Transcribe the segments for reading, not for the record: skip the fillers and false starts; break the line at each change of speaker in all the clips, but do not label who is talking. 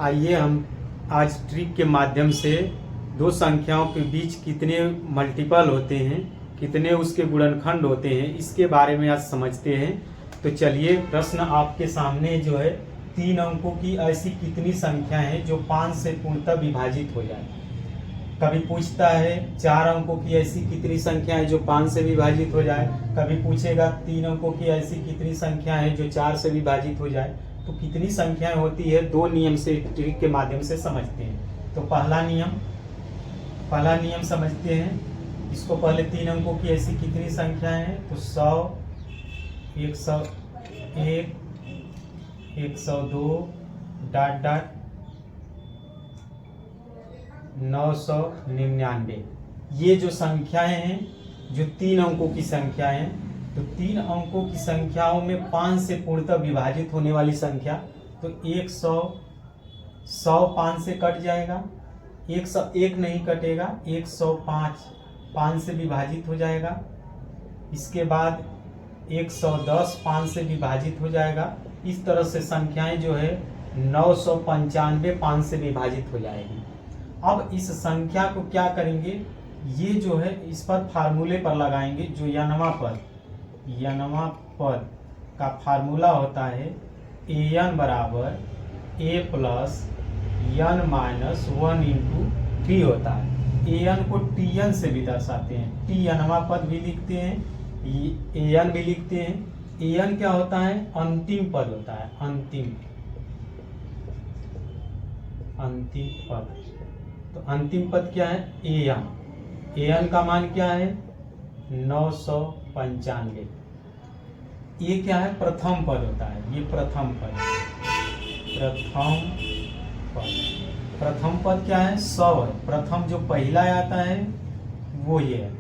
आइए हम आज ट्रिक के माध्यम से दो संख्याओं के बीच कितने मल्टीपल होते हैं, कितने उसके गुणनखंड होते हैं, इसके बारे में आज समझते हैं। तो चलिए, प्रश्न आपके सामने जो है, 3 अंकों की ऐसी कितनी संख्या है जो 5 से पूर्णतः विभाजित हो जाए। कभी पूछता है 4 अंकों की ऐसी कितनी संख्या है जो 5 से विभाजित हो जाए, कभी पूछेगा 3 अंकों की ऐसी कितनी संख्या है जो 4 से विभाजित हो जाए। तो कितनी संख्याएं होती है, दो नियम से ट्रिक के माध्यम से समझते हैं। तो पहला नियम समझते हैं। इसको पहले 3 अंकों की ऐसी कितनी संख्या है, तो 100, 101, 102 ... 999। ये जो संख्याएं हैं, जो 3 अंकों की संख्या है, तो 3 अंकों की संख्याओं में 5 से पूर्णतः विभाजित होने वाली संख्या, तो 100 5 से कट जाएगा, 101 नहीं कटेगा, 105 5 से विभाजित हो जाएगा। इसके बाद 110 5 से विभाजित हो जाएगा। इस तरह से संख्याएं जो है 995 5 से विभाजित हो जाएगी। अब इस संख्या को क्या करेंगे, ये जो है इस पर फार्मूले पर लगाएंगे। जो यनवा पद का फार्मूला होता है an बराबर a plus n minus 1 into T होता है। an को tn से भी दर्शाते हैं, टी यनवा पद भी लिखते हैं, an भी लिखते हैं। an क्या होता है, अंतिम पद होता है, अंतिम पद। तो अंतिम पद क्या है, an का मान क्या है, 995। ये क्या है, प्रथम पद होता है, ये प्रथम पद क्या है, 100 है। प्रथम जो पहला आता है वो ये है।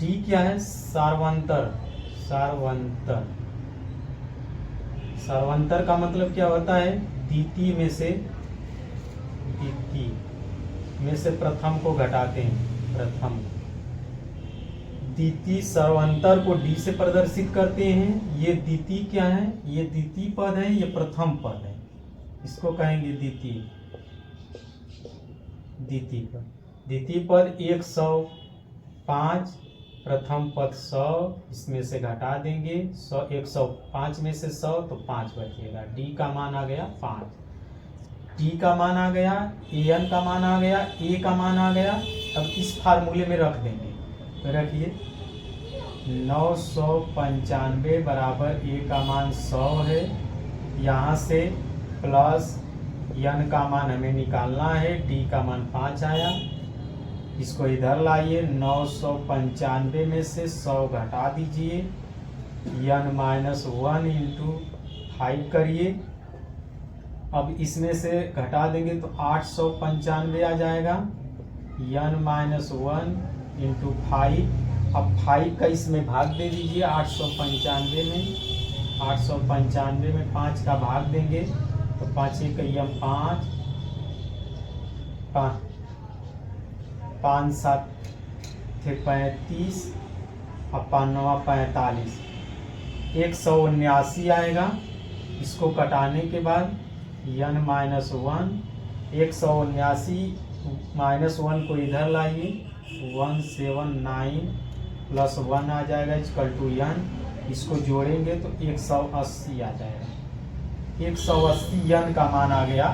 डी क्या है, सार्वंतर का मतलब क्या होता है, द्वितीय में से प्रथम को घटाते हैं, प्रथम। द्वितीय सर्वांतर को डी से प्रदर्शित करते हैं। ये द्वितीय क्या है, ये द्वितीय पद है, ये प्रथम पद है, इसको कहेंगे द्वितीय पद। द्वितीय पद 105, प्रथम पद 100, इसमें से घटा देंगे 100, 105 में से 100 तो 5 बचेगा। डी का मान आ गया 5, टी का मान आ गया, an का मान आ गया, a का मान आ गया। अब इस फार्मूले में रख देंगे, तो रखिए 995 बराबर a का मान 100 है, यहाँ से प्लस n का मान हमें निकालना है, d का मान 5 आया। इसको इधर लाइए, 995 में से 100 घटा दीजिए, n माइनस 1 इंटू 5 करिए। अब इसमें से घटा देंगे तो 895 आ जाएगा, n माइनस 1 इंटू 5। अब 5 का इसमें भाग दे दीजिए 895 में, 895 में 5 का भाग देंगे तो 5 1 5, 5 7 35, और 5 9 45, 179 आएगा। इसको कटाने के बाद n माइनस 1, 179 माइनस 1 को इधर लाइए, 179 प्लस 1 आ जाएगा इक्वल टू n। इसको जोड़ेंगे तो 180 आ जाएगा, 180 n का मान आ गया।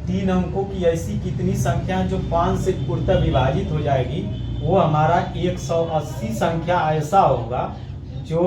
3 अंकों की ऐसी कितनी संख्या जो 5 से पूर्णतः विभाजित हो जाएगी, वो हमारा 180 संख्या ऐसा होगा जो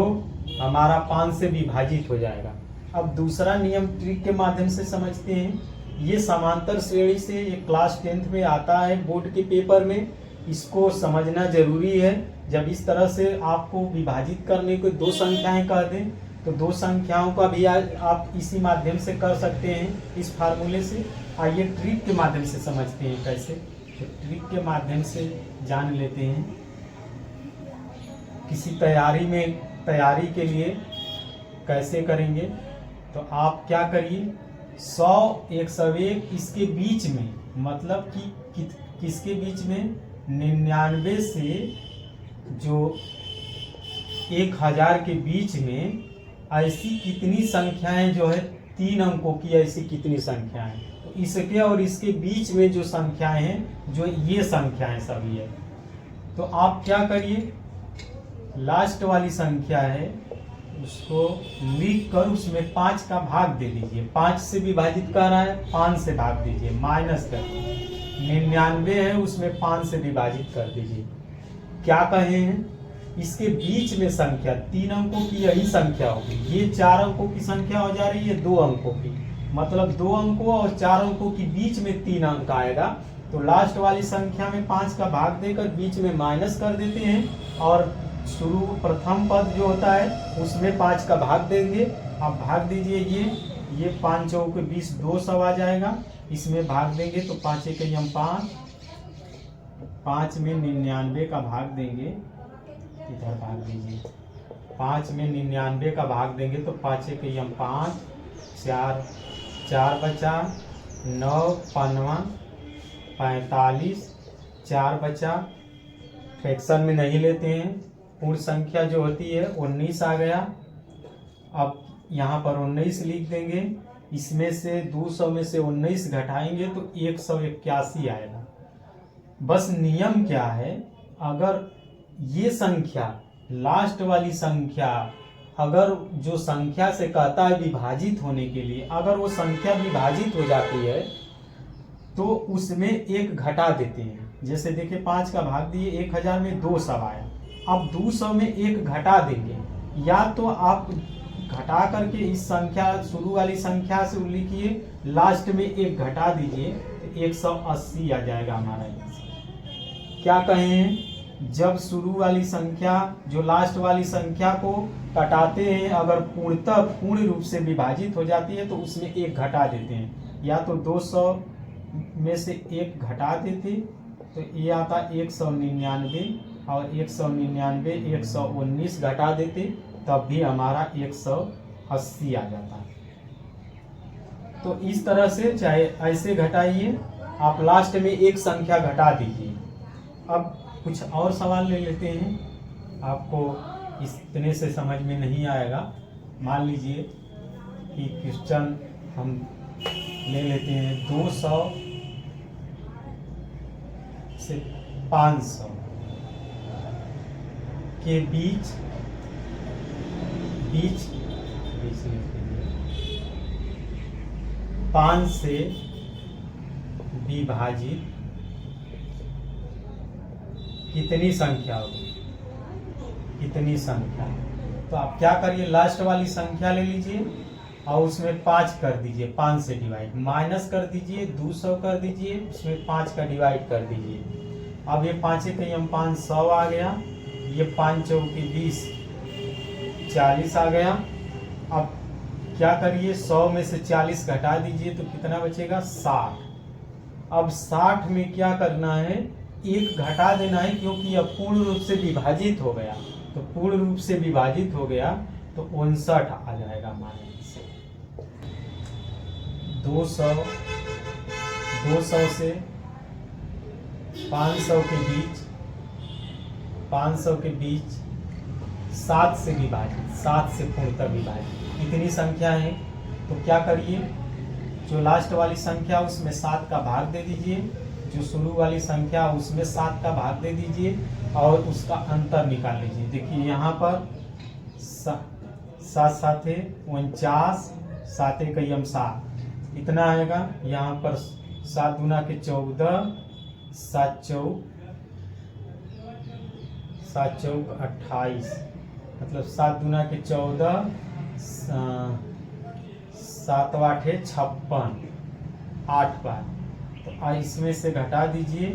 हमारा 5 से विभाजित हो जाएगा। अब दूसरा नियम ट्रिक के माध्यम से समझते हैं। ये समांतर श्रेणी से ये क्लास 10th में आता है बोर्ड के पेपर में, इसको समझना जरूरी है। जब इस तरह से आपको विभाजित करने को 2 संख्याएं कह दें, तो 2 संख्याओं का भी आप इसी माध्यम से कर सकते हैं, इस फार्मूले से। आइए ट्रिक के माध्यम से समझते हैं कैसे। तो ट्रिक के माध्यम से जान लेते हैं। किसी तैयारी के लिए कैसे करेंगे, तो आप क्या करिए, 100 101 इसके बीच में, मतलब कि किसके बीच में, 99 से जो 1000 के बीच में ऐसी कितनी संख्याएं जो है 3 अंकों की, ऐसी कितनी संख्याएं। तो इसके और इसके बीच में जो संख्याएं हैं, जो ये संख्याएं सभी है, तो आप क्या करिए, लास्ट वाली संख्या है उसको लिख कर उसमें 5 का भाग दे दीजिए। 5 से विभाजित कर रहा है, 5 से भाग दीजिए, माइनस कर 99 है उसमें 5 से विभाजित कर दीजिए। क्या कहे हैं, इसके बीच में संख्या 3 अंकों की यही संख्या होगी। ये 4 अंकों की संख्या हो जा रही है 2 अंकों की, मतलब 2 अंकों और 4 अंकों के बीच में 3 अंक आएगा। तो लास्ट वाली संख्या में 5 का भाग देकर बीच में माइनस कर देते हैं और शुरू प्रथम पद जो होता है उसमें 5 का भाग देंगे। आप भाग दीजिए, ये 5 चौके 20, 200 आ जाएगा। इसमें भाग देंगे तो 5 एक 5, 5 में 99 का भाग देंगे, इधर भाग दीजिए, 5 में 99 का भाग देंगे तो 5 एक 5, 4 बचा, 9 5 45, 4 बचा। फ्रैक्शन में नहीं लेते हैं, पूर्ण संख्या जो होती है 19 आ गया। अब यहाँ पर 19 लिख देंगे, इसमें से 200 में से 19 घटाएंगे तो 181 आएगा। बस नियम क्या है, अगर ये संख्या लास्ट वाली संख्या, अगर जो संख्या से कहता है विभाजित होने के लिए, अगर वो संख्या विभाजित हो जाती है तो उसमें 1 घटा देते हैं। जैसे देखिए 5 का भाग दिए, 1000 में 200 आया, अब 200 में 1 घटा देंगे, या तो आप घटा करके इस संख्या शुरू वाली संख्या से लिखिए, लास्ट में 1 घटा दीजिए तो 180 आ जाएगा हमारा आंसर। क्या कहें, जब शुरू वाली संख्या जो लास्ट वाली संख्या को कटाते हैं, अगर पूर्ण रूप से विभाजित हो जाती है तो उसमें 1 घटा देते हैं, या तो 200 में से 1 घटा देते तो ये आता 199 और 199 119 घटा देते तब भी हमारा 180 आ जाता है। तो इस तरह से चाहे ऐसे घटाइए, आप लास्ट में 1 संख्या घटा दीजिए। अब कुछ और सवाल ले लेते हैं, आपको इतने से समझ में नहीं आएगा। मान लीजिए कि क्वेश्चन हम ले लेते हैं 200 से 500 के बीच 5 से विभाजित कितनी संख्या होगी, कितनी संख्या। तो आप क्या करिए, लास्ट वाली संख्या ले लीजिए और उसमें 5 कर दीजिए, 5 से डिवाइड, माइनस कर दीजिए, 200 कर दीजिए, उसमें 5 का डिवाइड कर दीजिए। अब ये 5 एक 5 100 आ गया, ये 5 चौके 20 40 आ गया। अब क्या करिए, 100 में से 40 घटा दीजिए तो कितना बचेगा, 60। अब 60 में क्या करना है, 1 घटा देना है, क्योंकि अब पूर्ण रूप से विभाजित हो गया। तो पूर्ण रूप से विभाजित हो गया तो 59 आ जाएगा हमारे। 200 से 500 के बीच 7 से विभाजित, 7 से पूर्णतः विभाजित इतनी संख्या है। तो क्या करिए, जो लास्ट वाली संख्या उसमें 7 का भाग दे दीजिए, जो शुरू वाली संख्या उसमें 7 का भाग दे दीजिए और उसका अंतर निकाल लीजिए। देखिए यहाँ पर 7 7 49, 7 एक 7 इतना आएगा। यहाँ पर 7 गुना के 14, 7 चौक 28, मतलब 7 गुना के 14, 7 8 56, 8 बार। तो इसमें से घटा दीजिए,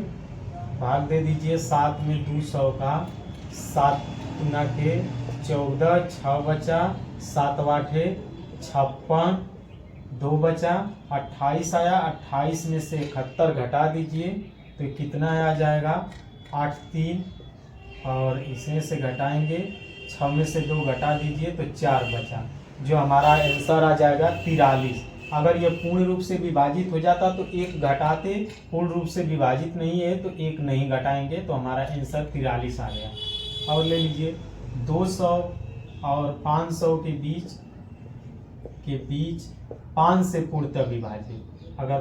भाग दे दीजिए। 7 में 200 का 7 गुना के 14, 6 बचा, 7 8 56, 2 बचा, 28 आया। 28 में से 71 घटा दीजिए तो कितना आ जाएगा, 8 3, और इसमें से घटाएंगे 6 में से 2 घटा दीजिए तो 4 बचा, जो हमारा आंसर आ जाएगा 43। अगर ये पूर्ण रूप से विभाजित हो जाता तो 1 घटाते, पूर्ण रूप से विभाजित नहीं है तो 1 नहीं घटाएंगे, तो हमारा आंसर 43 आ गया। और ले लीजिए 200 और 500 के बीच 5 से पूर्णतः विभाजित, अगर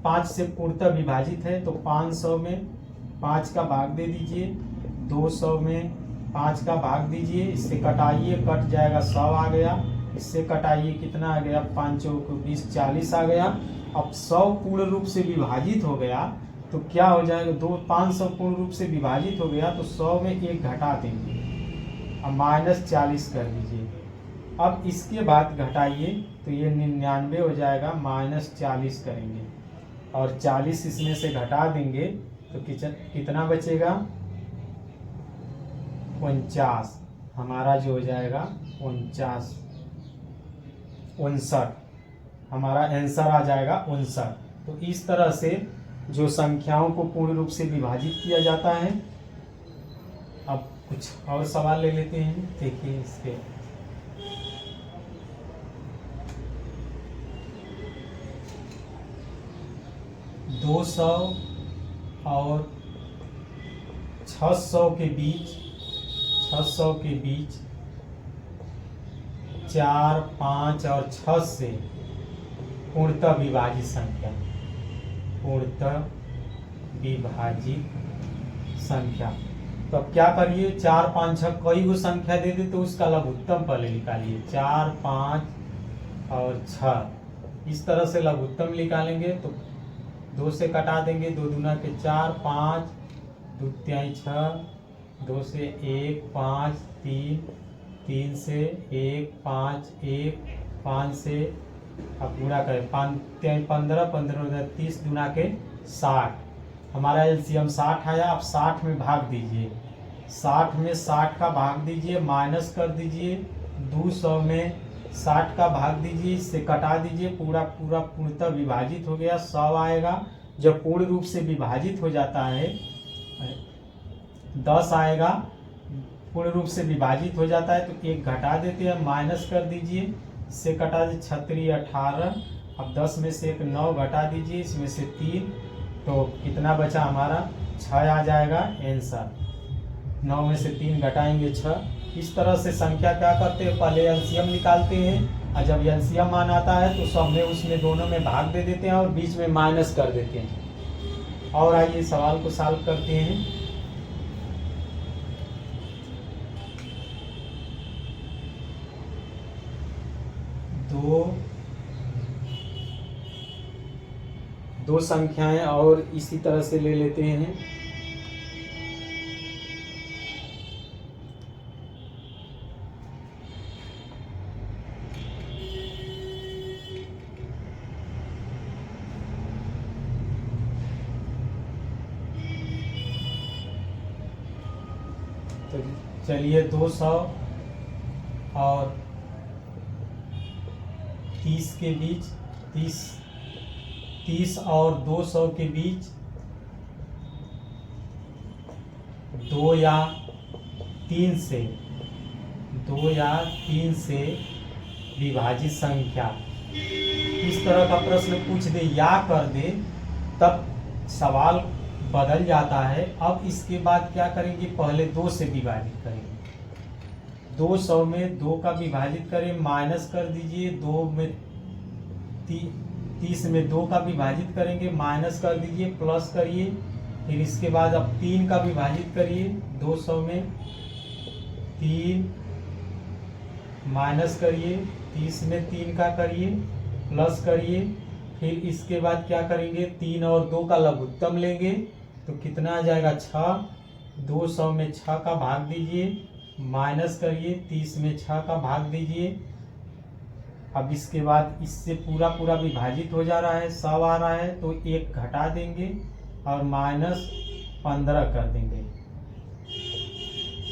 5 से पूर्णतः विभाजित है तो 500 में 5 का भाग दे दीजिए, 200 में 5 का भाग दीजिए, इससे कटाइए, कट जाएगा 100 आ गया, इससे कटाइए कितना आ गया, 5 को 20 40 आ गया। अब 100 पूर्ण रूप से विभाजित हो गया तो क्या हो जाएगा, 500 पूर्ण रूप से विभाजित हो गया तो 100 में 1 घटा देंगे, अब -40 कर दीजिए। अब इसके बाद घटाइए तो ये 99 हो जाएगा, -40 करेंगे और 40 इसमें से घटा देंगे तो कितना बचेगा, 49, हमारा जो हो जाएगा 59, हमारा आंसर आ जाएगा 59। तो इस तरह से जो संख्याओं को पूर्ण रूप से विभाजित किया जाता है। अब कुछ और सवाल ले लेते हैं, देखिए इसके। दो 200 और 600 के बीच 4, 5 और 6 से पूर्णतः विभाजित संख्या, तो अब क्या करिए, 4, 5, 6 कई गो संख्या दे दे तो उसका लघुत्तम पहले निकालिए, 4, 5 और 6, इस तरह से लघुत्तम निकालेंगे तो 2 से कटा देंगे, 2 दूना के 4, 5, 2 तिहाई 6, 2 से 1, 5, 3 से 1, 5, 1, 5 से अब गुणा करें, 5 तिहाई 15, 15 30, दूना के 60, हमारा एलसीएम 60 आया। अब 60 में भाग दीजिए, 60 में 60 का भाग दीजिए, माइनस कर दीजिए, 200 में 60 का भाग दीजिए, इससे कटा दीजिए, पूर्णतः विभाजित हो गया, 100 आएगा। जब पूर्ण रूप से विभाजित हो जाता है 10 आएगा, पूर्ण रूप से विभाजित हो जाता है तो 1 घटा देते हैं, माइनस कर दीजिए, इससे कटा दीजिए, 36 18, अब 10 में से 1 9 घटा दीजिए, इसमें से 3, तो कितना बचा हमारा 6 आ जाएगा आंसर। 9 में से 3 घटाएंगे 6। इस तरह से संख्या क्या करते हैं, पहले एलसीएम निकालते हैं और जब एलसीएम मान आता है तो सब में उसमें दोनों में भाग दे देते हैं और बीच में माइनस कर देते हैं। और आइए सवाल को सॉल्व करते हैं। दो संख्याएं और इसी तरह से ले लेते हैं। तो चलिए 200 और 30 के बीच, 30 और 200 के बीच 2 या 3 से विभाजित संख्या, इस तरह का प्रश्न पूछ दे या कर दे तब सवाल बदल जाता है। अब इसके बाद क्या करेंगे, पहले 2 से विभाजित करेंगे, 200 में 2 का विभाजित करें, माइनस कर दीजिए, 2 में 30 में 2 का विभाजित करेंगे, माइनस कर दीजिए, प्लस करिए, फिर इसके बाद अब 3 का विभाजित करिए, 200 में 3 माइनस करिए, 30 में 3 का करिए, प्लस करिए, फिर इसके बाद क्या करेंगे, 3 और 2 का लघुत्तम लेंगे तो कितना आ जाएगा 6, 200 में 6 का भाग दीजिए, माइनस करिए, 30 में 6 का भाग दीजिए। अब इसके बाद इससे पूरा विभाजित हो जा रहा है, 100 आ रहा है तो 1 घटा देंगे और -15 कर देंगे,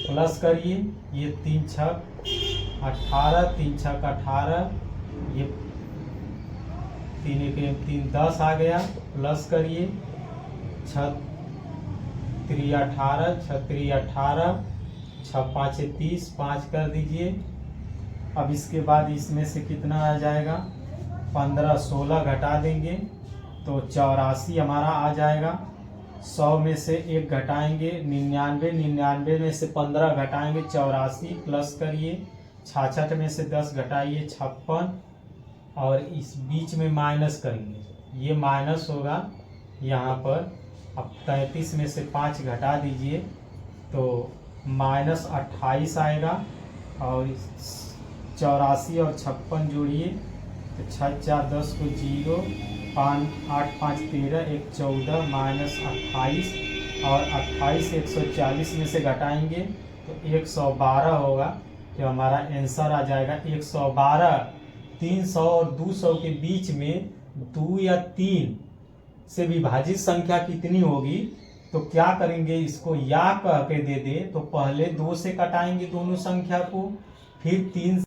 प्लस करिए, ये 3 6 18, 3 6 18, ये 3 1 3 10 आ गया, प्लस करिए, 6 3 18, 6 3 18, 6 5 30, 5 कर दीजिए। अब इसके बाद इसमें से कितना आ जाएगा, 15 16 घटा देंगे तो 84 हमारा आ जाएगा। 100 में से 1 घटाएंगे, 99, 99 में से 15 घटाएंगे, 84, प्लस करिए, 66 में से 10 घटाइए, 56, और इस बीच में माइनस करेंगे, ये माइनस होगा यहाँ पर। अब 33 में से 5 घटा दीजिए तो -28 आएगा, और 84 और 56 जोड़िए तो 6 4 10 को 0, 5 8 5 13, 1 14, -28, और 28 140 में से घटाएंगे तो 112 होगा। तो हमारा आंसर आ जाएगा 112। 300 और 200 के बीच में 2 या 3 से विभाजित संख्या कितनी होगी? तो क्या करेंगे, इसको या कह के दे दे तो पहले 2 से कटाएंगे दोनों संख्या को, फिर 3